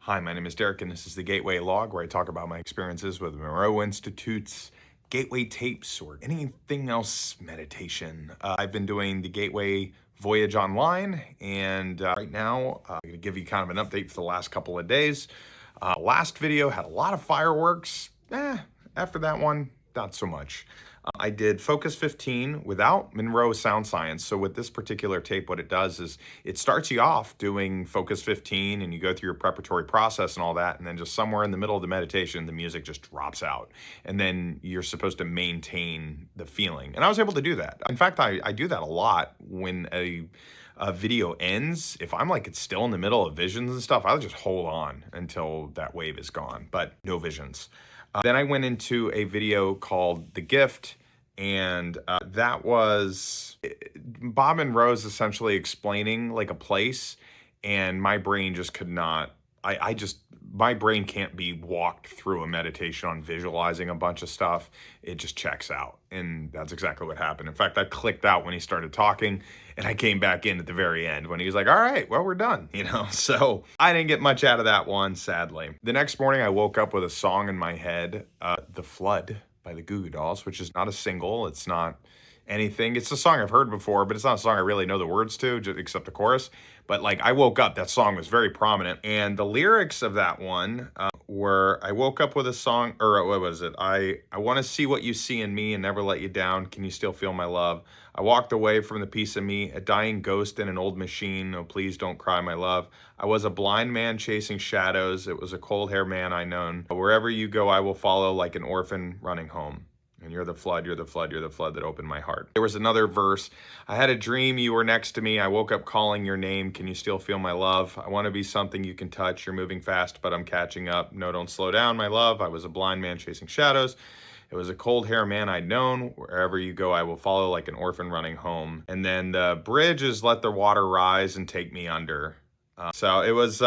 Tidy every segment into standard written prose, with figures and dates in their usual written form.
Hi, my name is Derek, and this is the Gateway Log, where I talk about my experiences with Monroe Institute's Gateway tapes or anything else meditation. I've been doing the Gateway Voyage Online, and right now I'm going to give you kind of an update for the last couple of days. Last video had a lot of fireworks. After that one, not so much. I did Focus 15 without Monroe Sound Science. So with this particular tape, what it does is it starts you off doing Focus 15 and you go through your preparatory process and all that. And then just somewhere in the middle of the meditation, the music just drops out. And then you're supposed to maintain the feeling. And I was able to do that. In fact, I do that a lot when a video ends. If I'm like, it's still in the middle of visions and stuff, I'll just hold on until that wave is gone, but no visions. Then I went into a video called The Gift, and that was Bob and Rose essentially explaining like a place, and my brain just could not, my brain can't be walked through a meditation on visualizing a bunch of stuff. It just checks out, and that's exactly what happened. In fact, I clicked out when he started talking, and I came back in at the very end when he was like, all right, well, we're done, So I didn't get much out of that one, sadly. The next morning, I woke up with a song in my head, The Flood by the Goo Goo Dolls, which is not a single. It's not anything. It's a song I've heard before, but it's not a song I really know the words to, just except the chorus. But like, I woke up, that song was very prominent. And the lyrics of that one were, I woke up with a song, or what was it? I want to see what you see in me and never let you down. Can you still feel my love? I walked away from the piece of me, a dying ghost in an old machine. Oh, please don't cry, my love. I was a blind man chasing shadows. It was a cold hair man I known. Wherever you go, I will follow like an orphan running home. And you're the flood, you're the flood, you're the flood that opened my heart. There was another verse. I had a dream you were next to me. I woke up calling your name. Can you still feel my love? I want to be something you can touch. You're moving fast, but I'm catching up. No, don't slow down, my love. I was a blind man chasing shadows. It was a cold hair man I'd known. Wherever you go, I will follow like an orphan running home. And then the bridge is let the water rise and take me under. So it was...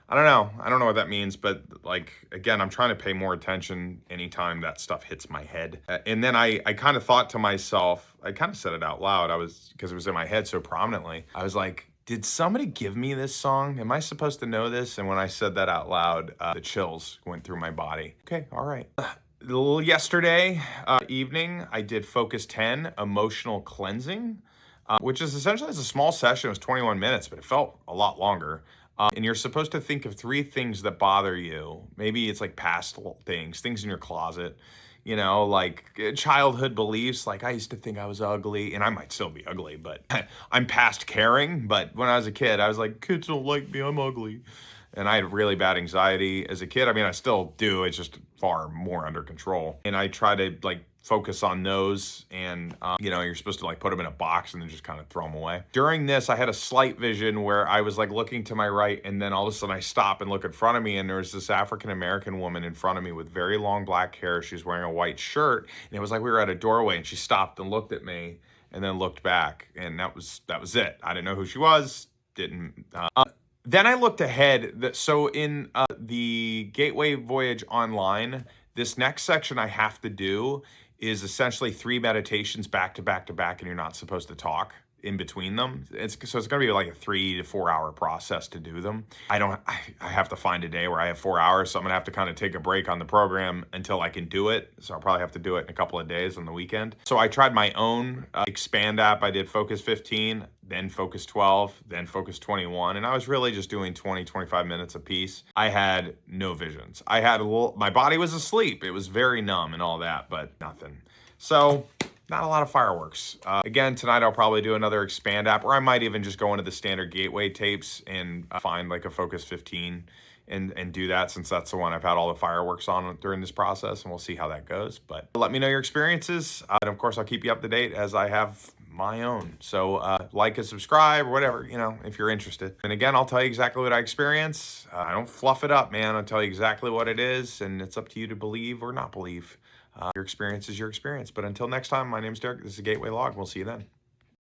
I don't know what that means, but like, again, I'm trying to pay more attention anytime that stuff hits my head. And then I kind of thought to myself, I kind of said it out loud. Because it was in my head so prominently. I was like, did somebody give me this song? Am I supposed to know this? And when I said that out loud, the chills went through my body. Okay, all right. Yesterday evening, I did Focus 10, Emotional Cleansing, which is essentially, it's a small session. It was 21 minutes, but it felt a lot longer. And you're supposed to think of 3 things that bother you. Maybe it's like past things in your closet, like childhood beliefs. Like, I used to think I was ugly, and I might still be ugly, but I'm past caring. But when I was a kid, I was like, kids don't like me, I'm ugly. And I had really bad anxiety as a kid. I mean, I still do. It's just far more under control. And I try to like focus on those, and you're supposed to like put them in a box and then just kind of throw them away. During this, I had a slight vision where I was like looking to my right, and then all of a sudden I stop and look in front of me, and there was this African-American woman in front of me with very long black hair. She was wearing a white shirt, and it was like we were at a doorway, and she stopped and looked at me and then looked back, and that was it. I didn't know who she was. Then I looked ahead. So in the Gateway Voyage Online, this next section I have to do is essentially 3 meditations back to back to back, and you're not supposed to talk in between them. So it's going to be like a 3 to 4 hour process to do them. I have to find a day where I have 4 hours, so I'm going to have to kind of take a break on the program until I can do it. So I'll probably have to do it in a couple of days on the weekend. So I tried my own Expand app. I did Focus 15, then Focus 12, then Focus 21. And I was really just doing 20, 25 minutes a piece. I had no visions. My body was asleep. It was very numb and all that, but nothing. So not a lot of fireworks. Again, tonight I'll probably do another Expand app, or I might even just go into the standard Gateway tapes and find like a Focus 15 and do that, since that's the one I've had all the fireworks on during this process, and we'll see how that goes. But let me know your experiences, and of course I'll keep you up to date as I have my own. So like and subscribe or whatever, if you're interested. And again, I'll tell you exactly what I experience. I don't fluff it up, man. I'll tell you exactly what it is, and it's up to you to believe or not believe. Your experience is your experience. But until next time, my name's Derek. This is Gateway Log. We'll see you then.